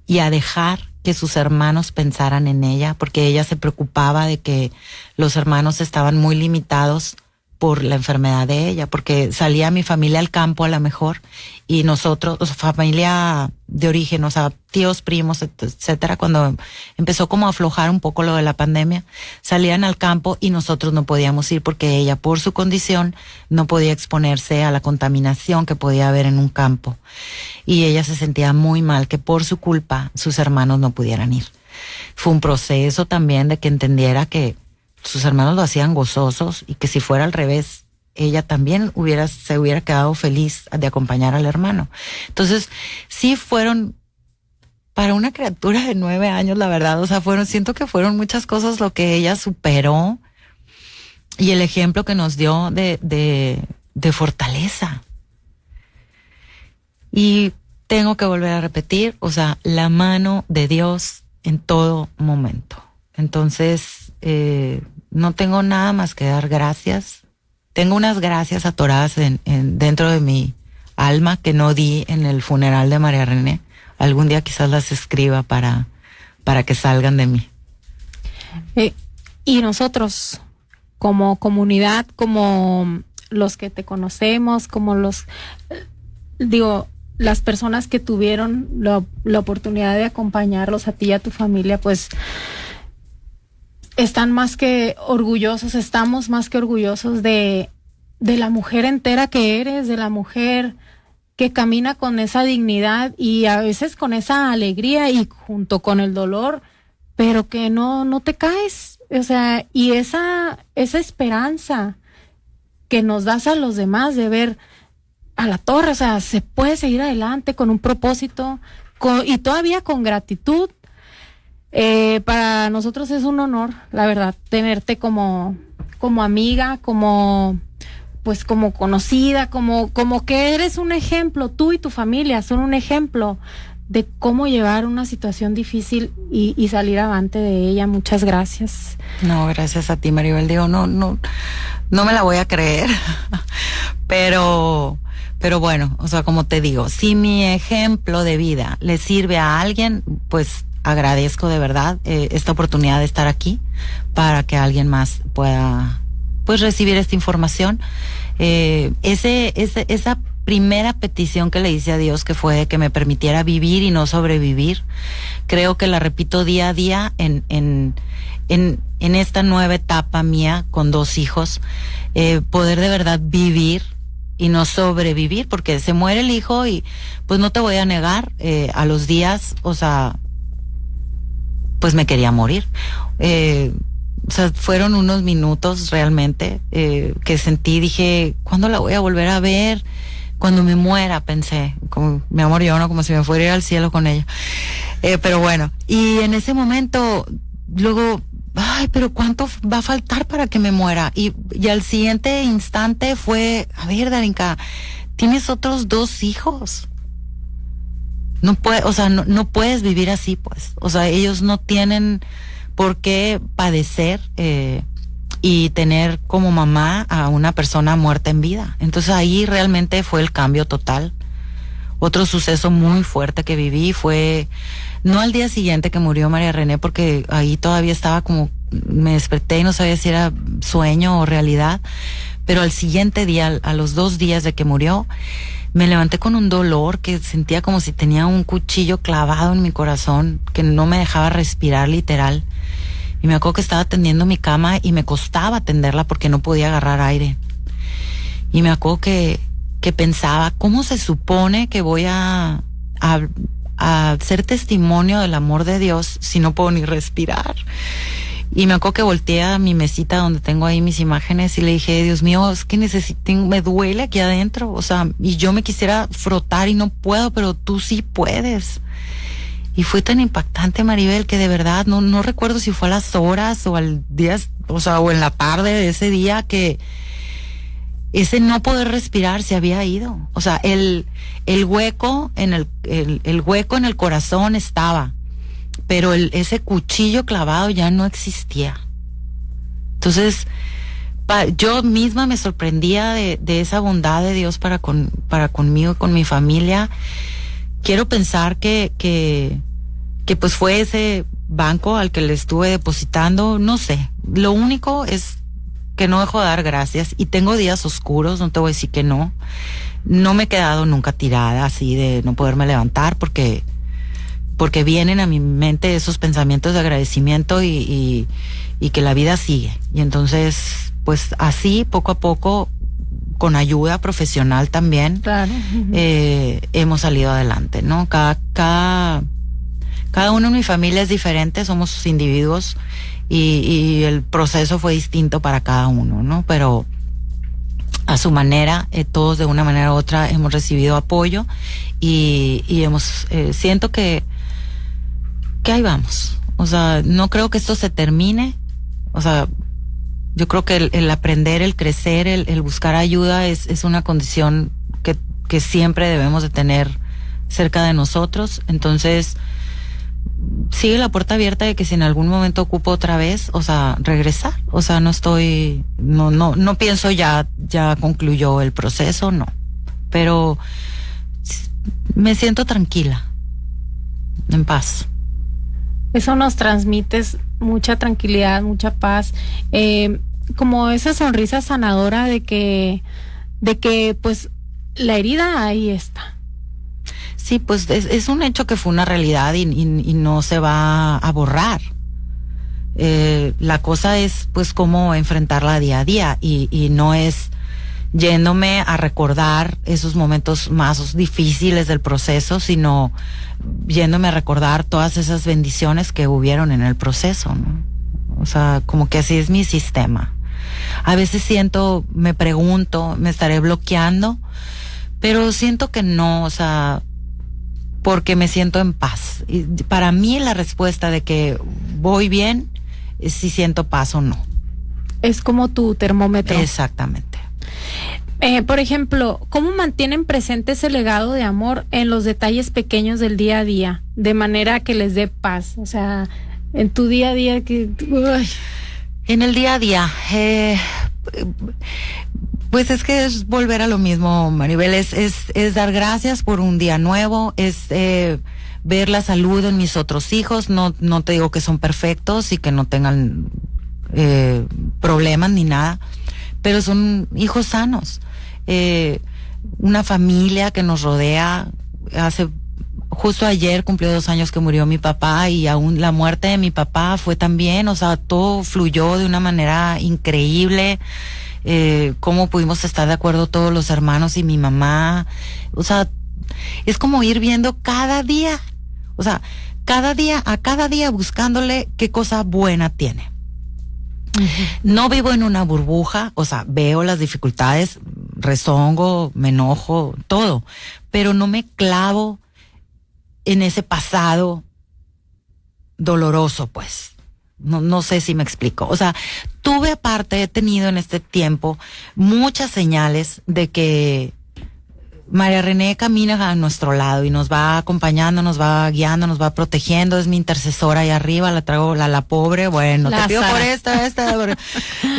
y a dejar que sus hermanos pensaran en ella, porque ella se preocupaba de que los hermanos estaban muy limitados por la enfermedad de ella, porque salía mi familia al campo a lo mejor, y nosotros, o sea, familia de origen, o sea, tíos, primos, etcétera, cuando empezó como a aflojar un poco lo de la pandemia, salían al campo y nosotros no podíamos ir porque ella, por su condición, no podía exponerse a la contaminación que podía haber en un campo. Y ella se sentía muy mal que por su culpa sus hermanos no pudieran ir. Fue un proceso también de que entendiera que sus hermanos lo hacían gozosos y que si fuera al revés, ella también se hubiera quedado feliz de acompañar al hermano. Entonces, sí fueron, para una criatura de 9 años, la verdad, o sea, siento que fueron muchas cosas lo que ella superó, y el ejemplo que nos dio de fortaleza. Y tengo que volver a repetir, o sea, la mano de Dios en todo momento. Entonces, no tengo nada más que dar gracias. Tengo unas gracias atoradas dentro de mi alma que no di en el funeral de María René. Algún día quizás las escriba para que salgan de mí. Y nosotros, como comunidad, como los que te conocemos, como las personas que tuvieron la oportunidad de acompañarlos a ti y a tu familia, pues están más que orgullosos, estamos más que orgullosos de la mujer entera que eres, de la mujer que camina con esa dignidad y a veces con esa alegría y junto con el dolor, pero que no te caes, o sea, y esa esperanza que nos das a los demás de ver a la torre, o sea, se puede seguir adelante con un propósito y todavía con gratitud. Para nosotros es un honor, la verdad, tenerte como amiga, como conocida, como que eres un ejemplo, tú y tu familia son un ejemplo de cómo llevar una situación difícil y salir avante de ella. Muchas gracias. No, gracias a ti, Maribel. Digo, no me la voy a creer, pero bueno, o sea, como te digo, si mi ejemplo de vida le sirve a alguien, pues agradezco de verdad esta oportunidad de estar aquí para que alguien más pueda pues recibir esta información. Esa primera petición que le hice a Dios, que fue que me permitiera vivir y no sobrevivir, creo que la repito día a día en esta nueva etapa mía con 2 hijos, poder de verdad vivir y no sobrevivir, porque se muere el hijo y pues no te voy a negar, a los días, o sea, pues me quería morir. O sea, fueron unos minutos realmente que sentí, dije, ¿cuándo la voy a volver a ver? Cuando me muera, pensé, como mi amor, yo no, como si me fuera a ir al cielo con ella. Pero bueno, y en ese momento, luego, ay, pero ¿cuánto va a faltar para que me muera? Y al siguiente instante fue, a ver, Darinka, tienes otros 2 hijos. No puedes vivir así, pues. O sea, ellos no tienen por qué padecer y tener como mamá a una persona muerta en vida. Entonces ahí realmente fue el cambio total. Otro suceso muy fuerte que viví fue, no al día siguiente que murió María René, porque ahí todavía estaba como, me desperté y no sabía si era sueño o realidad, pero al siguiente día, a los 2 días de que murió, me levanté con un dolor que sentía como si tenía un cuchillo clavado en mi corazón, que no me dejaba respirar literal. Y me acuerdo que estaba tendiendo mi cama y me costaba tenderla porque no podía agarrar aire. Y me acuerdo que pensaba, ¿cómo se supone que voy a ser testimonio del amor de Dios si no puedo ni respirar? Y me acuerdo que volteé a mi mesita donde tengo ahí mis imágenes y le dije, Dios mío, es que me duele aquí adentro, o sea, y yo me quisiera frotar y no puedo, pero tú sí puedes. Y fue tan impactante, Maribel, que de verdad no recuerdo si fue a las horas o al día, o sea, o en la tarde de ese día, que ese no poder respirar se había ido. O sea, el hueco en el hueco en el corazón estaba, pero ese cuchillo clavado ya no existía. Entonces, yo misma me sorprendía de esa bondad de Dios para conmigo y con mi familia. Quiero pensar que pues fue ese banco al que le estuve depositando, no sé. Lo único es que no dejo de dar gracias y tengo días oscuros, no te voy a decir que no. No me he quedado nunca tirada así de no poderme levantar porque vienen a mi mente esos pensamientos de agradecimiento y que la vida sigue. Y entonces, pues así, poco a poco, con ayuda profesional también, claro. Hemos salido adelante, ¿no? Cada uno en mi familia es diferente, somos individuos y el proceso fue distinto para cada uno, ¿no? Pero a su manera, todos de una manera u otra hemos recibido apoyo y siento que ahí vamos. O sea, no creo que esto se termine. O sea, yo creo que el aprender, el crecer, el buscar ayuda es una condición que siempre debemos de tener cerca de nosotros. Entonces, sigue la puerta abierta de que si en algún momento ocupo otra vez, o sea, regresar. O sea, no pienso ya concluyó el proceso, no. Pero me siento tranquila, en paz. Eso nos transmites mucha tranquilidad, mucha paz, como esa sonrisa sanadora de que pues la herida ahí está. Sí, pues es un hecho que fue una realidad y no se va a borrar. La cosa es pues cómo enfrentarla día a día y no es yéndome a recordar esos momentos más difíciles del proceso, sino yéndome a recordar todas esas bendiciones que hubieron en el proceso, ¿no? O sea, como que así es mi sistema. A veces me pregunto, ¿me estaré bloqueando? Pero siento que no, o sea, porque me siento en paz. Y para mí la respuesta de que voy bien es si siento paz o no. Es como tu termómetro. Exactamente. Por ejemplo, ¿cómo mantienen presente ese legado de amor en los detalles pequeños del día a día? De manera que les dé paz. O sea, en tu día a día que... Uy. En el día a día, pues es que es volver a lo mismo, Maribel, es dar gracias por un día nuevo, es ver la salud en mis otros hijos, no te digo que son perfectos y que no tengan problemas ni nada, pero son hijos sanos, una familia que nos rodea. Justo ayer cumplió 2 años que murió mi papá y aún la muerte de mi papá fue también, o sea, todo fluyó de una manera increíble. Cómo pudimos estar de acuerdo todos los hermanos y mi mamá. O sea, es como ir viendo cada día, o sea, cada día buscándole qué cosa buena tiene. Uh-huh. No vivo en una burbuja, o sea, veo las dificultades, rezongo, me enojo, todo, pero no me clavo en ese pasado doloroso, pues. No sé si me explico. O sea, he tenido en este tiempo muchas señales de que María René camina a nuestro lado y nos va acompañando, nos va guiando, nos va protegiendo, es mi intercesora ahí arriba, la traigo, la pobre, bueno, te pido por esta,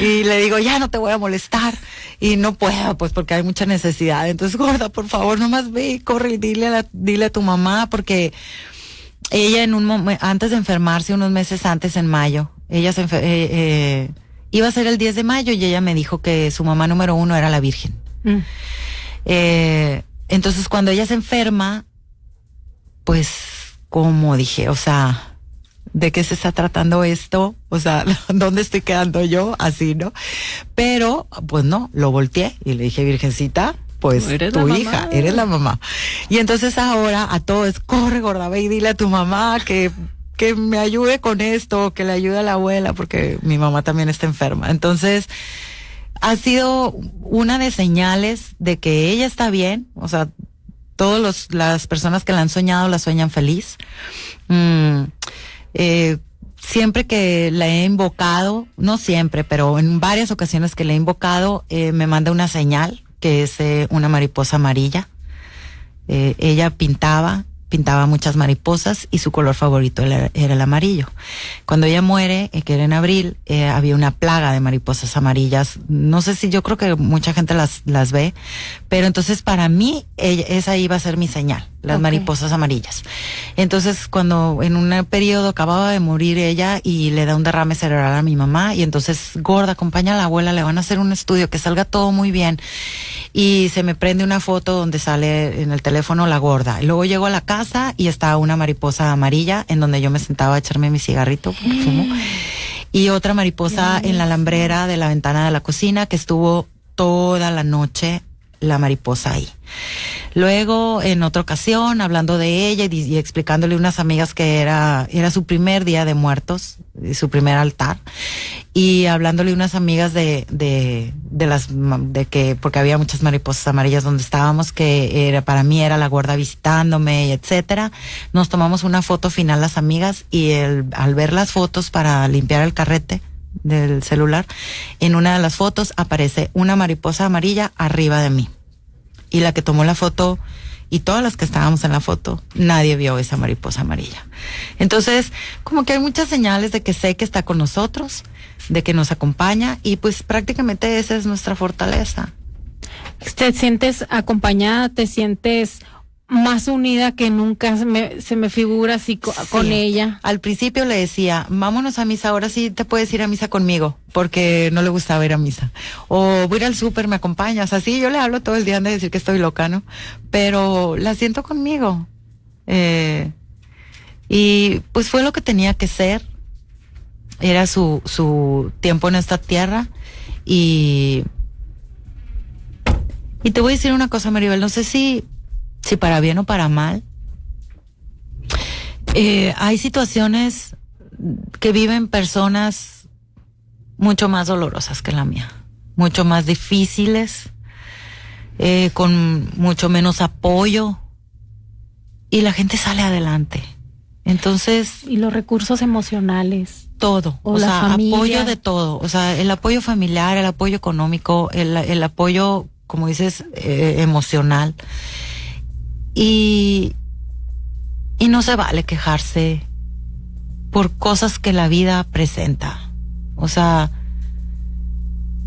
y le digo, ya no te voy a molestar, y no puedo, pues porque hay mucha necesidad. Entonces, gorda, por favor, nomás ve y corre y dile a tu mamá, porque ella antes de enfermarse, unos meses antes, en mayo, ella iba a ser el 10 de mayo y ella me dijo que su mamá número 1 era la Virgen. Entonces cuando ella se enferma, pues como dije, o sea, ¿de qué se está tratando esto? O sea, ¿dónde estoy quedando yo? Así, ¿no? Pero, pues no, lo volteé y le dije, Virgencita, pues tu hija, eres la mamá. Y entonces ahora a todos, corre, gorda, ve y dile a tu mamá que me ayude con esto, que le ayude a la abuela, porque mi mamá también está enferma. Entonces, ha sido una de señales de que ella está bien, o sea, las personas que la han soñado la sueñan feliz. Siempre que la he invocado, no siempre, pero en varias ocasiones que la he invocado, me manda una señal, que es una mariposa amarilla. Ella pintaba muchas mariposas y su color favorito era el amarillo. Cuando ella muere, que era en abril, había una plaga de mariposas amarillas. No sé si, yo creo que mucha gente las ve, pero entonces para mí esa iba a ser mi señal, las mariposas amarillas. Entonces cuando en un periodo acababa de morir ella y le da un derrame cerebral a mi mamá, y entonces, gorda, acompaña a la abuela, le van a hacer un estudio, que salga todo muy bien. Y se me prende una foto donde sale en el teléfono la gorda. Y luego llego a la casa y está una mariposa amarilla en donde yo me sentaba a echarme mi cigarrito, porque fumo. Y otra mariposa en la alambrera de la ventana de la cocina, que estuvo toda la noche la mariposa ahí. Luego, en otra ocasión, hablando de ella y explicándole a unas amigas que era su primer día de muertos, su primer altar, y hablándole a unas amigas de que, porque había muchas mariposas amarillas donde estábamos, que para mí era la gorda visitándome, y etcétera. Nos tomamos una foto final las amigas, y al ver las fotos para limpiar el carrete del celular, en una de las fotos aparece una mariposa amarilla arriba de mí. Y la que tomó la foto, y todas las que estábamos en la foto, nadie vio esa mariposa amarilla. Entonces, como que hay muchas señales de que sé que está con nosotros, de que nos acompaña, y pues prácticamente esa es nuestra fortaleza. ¿Te sientes acompañada? ¿Te sientes más unida que nunca? Se me figura así con ella. Al principio le decía, vámonos a misa, ahora sí te puedes ir a misa conmigo, porque no le gustaba ir a misa. O voy a ir al súper, me acompañas. Así yo le hablo todo el día de decir que estoy loca, ¿no? Pero la siento conmigo. Y pues fue lo que tenía que ser. Era su tiempo en esta tierra. Y te voy a decir una cosa, Maribel, no sé si para bien o para mal. Hay situaciones que viven personas mucho más dolorosas que la mía, mucho más difíciles, con mucho menos apoyo, y la gente sale adelante. Entonces, y los recursos emocionales, todo, o sea, familia. Apoyo de todo, o sea, el apoyo familiar, el apoyo económico, el apoyo, como dices, emocional, y no se vale quejarse por cosas que la vida presenta. O sea,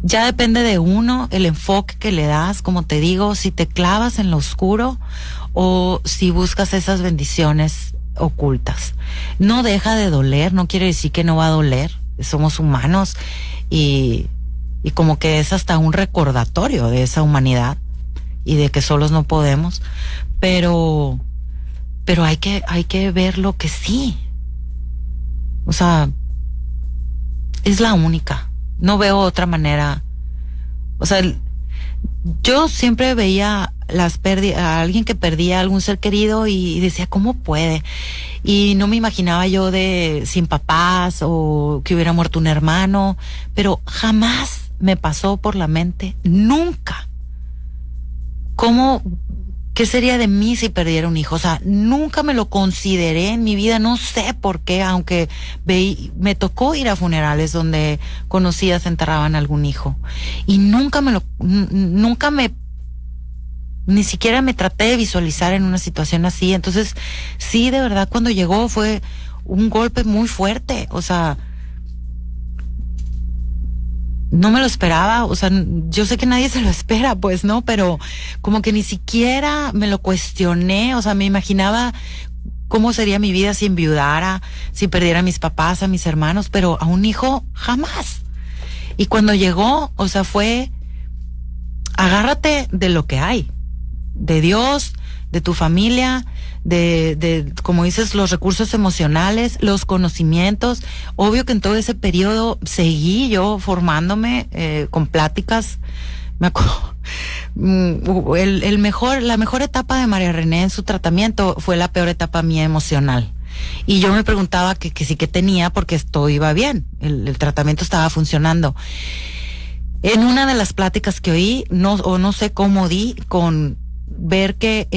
ya depende de uno el enfoque que le das, como te digo, si te clavas en lo oscuro o si buscas esas bendiciones ocultas. No deja de doler, no quiere decir que no va a doler, somos humanos, y como que es hasta un recordatorio de esa humanidad y de que solos no podemos, pero hay que ver lo que sí. O sea, es la única. No veo otra manera. O sea, yo siempre veía las pérdidas, a alguien que perdía a algún ser querido y decía, ¿cómo puede? Y no me imaginaba yo sin papás o que hubiera muerto un hermano, pero jamás me pasó por la mente, nunca. ¿Qué sería de mí si perdiera un hijo? O sea, nunca me lo consideré en mi vida, no sé por qué, aunque me tocó ir a funerales donde conocidas enterraban a algún hijo. Y ni siquiera me traté de visualizar en una situación así. Entonces, sí, de verdad, cuando llegó fue un golpe muy fuerte. O sea, no me lo esperaba, o sea, yo sé que nadie se lo espera, pues, ¿no? Pero como que ni siquiera me lo cuestioné, o sea, me imaginaba cómo sería mi vida si enviudara, si perdiera a mis papás, a mis hermanos, pero a un hijo jamás. Y cuando llegó, o sea, fue, agárrate de lo que hay, de Dios, de tu familia, de como dices, los recursos emocionales, los conocimientos. Obvio que en todo ese periodo seguí yo formándome con pláticas. Me acuerdo, la mejor etapa de María René en su tratamiento fue la peor etapa mía emocional. Y yo me preguntaba que sí que tenía, porque todo iba bien, el tratamiento estaba funcionando. En una de las pláticas que oí, no sé cómo di con ver que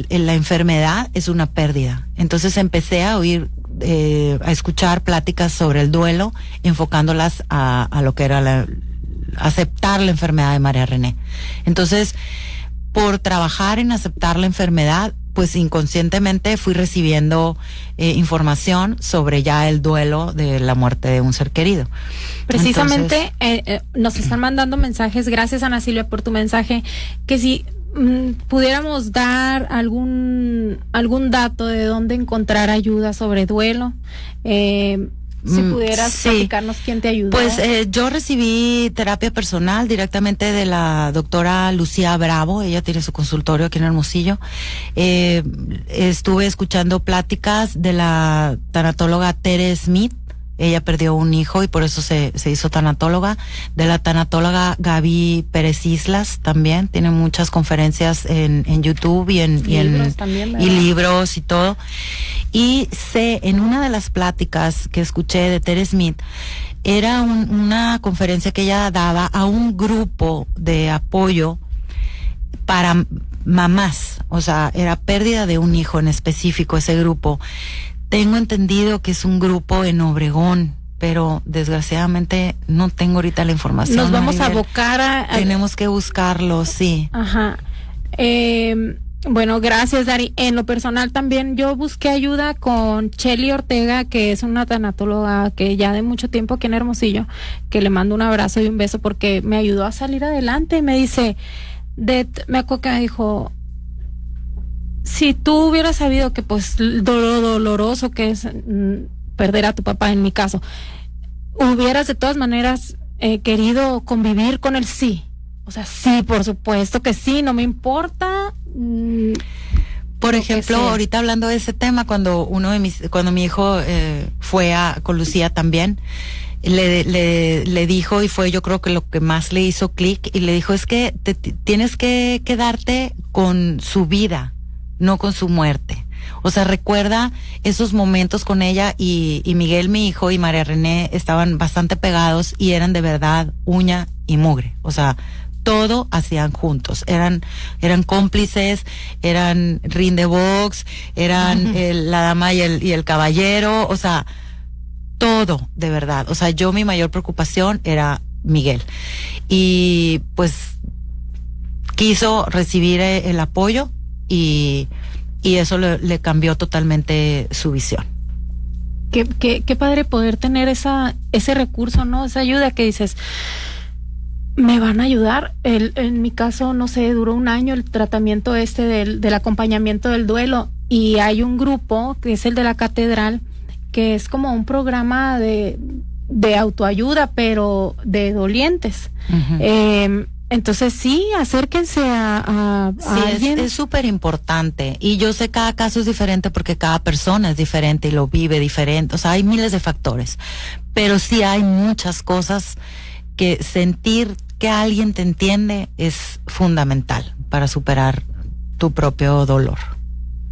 la enfermedad es una pérdida. Entonces empecé a a escuchar pláticas sobre el duelo, enfocándolas a lo que era aceptar la enfermedad de María René. Entonces, por trabajar en aceptar la enfermedad, pues inconscientemente fui recibiendo información sobre ya el duelo de la muerte de un ser querido. Precisamente, nos están mandando mensajes, gracias Ana Silvia por tu mensaje, que si pudiéramos dar algún dato de dónde encontrar ayuda sobre duelo, si pudieras platicarnos quién te ayudó. Pues yo recibí terapia personal directamente de la doctora Lucía Bravo, ella tiene su consultorio aquí en Hermosillo. Estuve escuchando pláticas de la tanatóloga Tere Smith. Ella perdió un hijo y por eso se hizo tanatóloga. De la tanatóloga Gaby Pérez Islas también. Tiene muchas conferencias en YouTube y libros y todo. Y en una de las pláticas que escuché de Tere Smith, era una conferencia que ella daba a un grupo de apoyo para mamás. O sea, era pérdida de un hijo en específico ese grupo. Tengo entendido que es un grupo en Obregón, pero desgraciadamente no tengo ahorita la información. Nos vamos a abocar Tenemos que buscarlo, sí. Ajá. Bueno, gracias, Dari. En lo personal también yo busqué ayuda con Chely Ortega, que es una tanatóloga que ya de mucho tiempo aquí en Hermosillo, que le mando un abrazo y un beso porque me ayudó a salir adelante. Y me dice, me acuerdo que me dijo, si tú hubieras sabido que pues doloroso que es perder a tu papá, en mi caso, hubieras de todas maneras querido convivir con él, sí. O sea, sí, por supuesto que sí, no me importa. Por ejemplo, ahorita hablando de ese tema, cuando mi hijo fue con Lucía también, le dijo, y fue yo creo que lo que más le hizo clic, y le dijo, es que tienes que quedarte con su vida, no con su muerte. O sea, recuerda esos momentos con ella, y Miguel, mi hijo, y María René estaban bastante pegados y eran de verdad uña y mugre. O sea, todo hacían juntos, eran cómplices, eran ring de box, eran la dama y el caballero, o sea, todo, de verdad. O sea, mi mayor preocupación era Miguel. Y pues quiso recibir el apoyo y eso le cambió totalmente su visión. Qué padre poder tener ese recurso, ¿no? Esa ayuda que dices, me van a ayudar. En mi caso, no sé, duró 1 año el tratamiento del acompañamiento del duelo, y hay un grupo que es el de la Catedral, que es como un programa de autoayuda, pero de dolientes. Uh-huh. Entonces sí, acérquense a alguien. Es súper importante, y yo sé cada caso es diferente porque cada persona es diferente y lo vive diferente, o sea, hay miles de factores, pero sí hay muchas cosas que sentir que alguien te entiende es fundamental para superar tu propio dolor.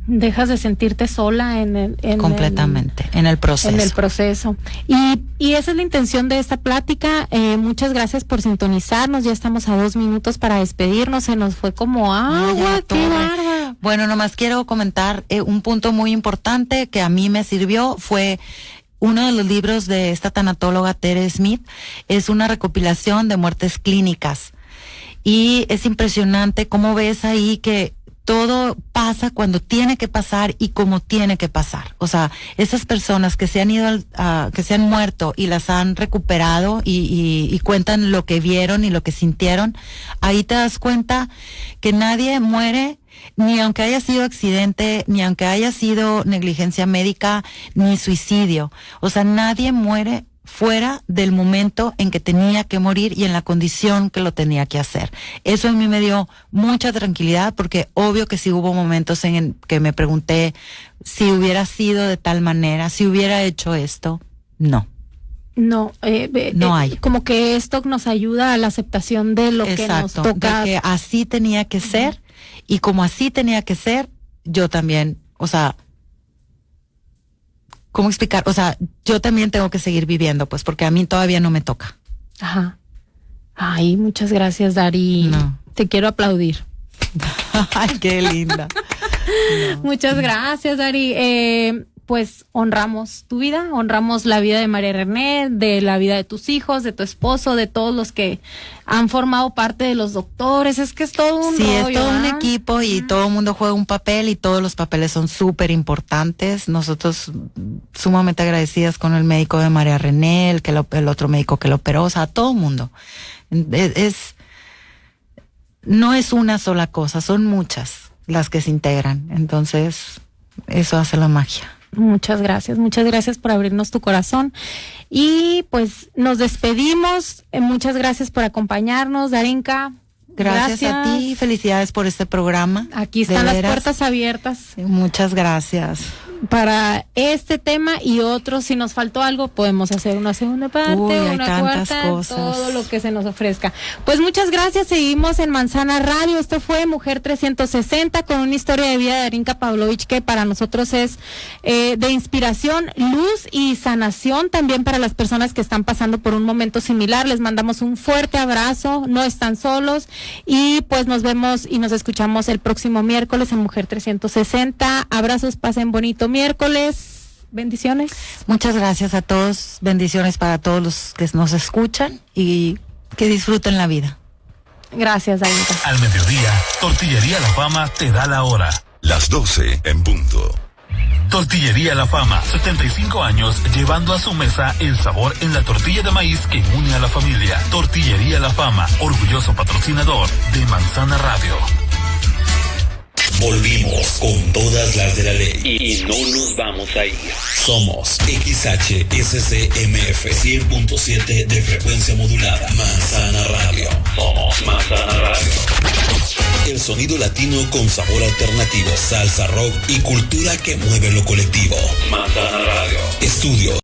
Dejas de sentirte sola en el proceso. En el proceso. Y esa es la intención de esta plática. Muchas gracias por sintonizarnos. Ya estamos a 2 minutos para despedirnos. Se nos fue como agua. ¡Qué bárbaro! Bueno, nomás quiero comentar un punto muy importante que a mí me sirvió. Fue uno de los libros de esta tanatóloga Tere Smith. Es una recopilación de muertes clínicas. Y es impresionante cómo ves ahí que todo pasa cuando tiene que pasar y como tiene que pasar. O sea, esas personas que se han ido, que se han muerto y las han recuperado y cuentan lo que vieron y lo que sintieron, ahí te das cuenta que nadie muere, ni aunque haya sido accidente, ni aunque haya sido negligencia médica, ni suicidio. O sea, nadie muere fuera del momento en que tenía que morir y en la condición que lo tenía que hacer. Eso a mí me dio mucha tranquilidad, porque obvio que sí hubo momentos en que me pregunté si hubiera sido de tal manera, si hubiera hecho esto. No hay. Como que esto nos ayuda a la aceptación de lo que nos toca. De que así tenía que ser, y como así tenía que ser, yo también, o sea, ¿cómo explicar? O sea, yo también tengo que seguir viviendo, pues, porque a mí todavía no me toca. Ajá. Ay, muchas gracias, Dari. No. Te quiero aplaudir. Ay, qué linda. No. Muchas gracias, Dari. Pues honramos tu vida, honramos la vida de María René, de la vida de tus hijos, de tu esposo, de todos los que han formado parte de los doctores. Es que es todo un rollo, es todo un equipo, y todo el mundo juega un papel, y todos los papeles son súper importantes. Nosotros sumamente agradecidas con el médico de María René, el otro médico que lo operó, o sea, todo el mundo. No es una sola cosa, son muchas las que se integran. Entonces, eso hace la magia. Muchas gracias por abrirnos tu corazón. Y pues nos despedimos. Muchas gracias por acompañarnos, Darinka. Gracias a ti, felicidades por este programa. Aquí están las puertas abiertas. Muchas gracias. Para este tema y otros, si nos faltó algo, podemos hacer una segunda parte, una cuarta, cosas. Todo lo que se nos ofrezca. Pues muchas gracias, seguimos en Manzana Radio. Esto fue Mujer 360 con una historia de vida de Darinka Pavlovich, que para nosotros es de inspiración, luz y sanación también para las personas que están pasando por un momento similar. Les mandamos un fuerte abrazo, no están solos, y pues nos vemos y nos escuchamos el próximo miércoles en Mujer 360. Abrazos, pasen bonito miércoles, bendiciones. Muchas gracias a todos, bendiciones para todos los que nos escuchan y que disfruten la vida. Gracias, Darinka. Al mediodía, Tortillería La Fama te da la hora. Las 12 en punto. Tortillería La Fama, 75 años llevando a su mesa el sabor en la tortilla de maíz que une a la familia. Tortillería La Fama, orgulloso patrocinador de Manzana Radio. Volvimos con todas las de la ley. Y no nos vamos a ir. Somos XHSCMF 100.7 de frecuencia modulada. Manzana Radio. Somos Manzana Radio. sonido latino con sabor alternativo, salsa, rock y cultura que mueve lo colectivo. Manzana Radio. Estudios,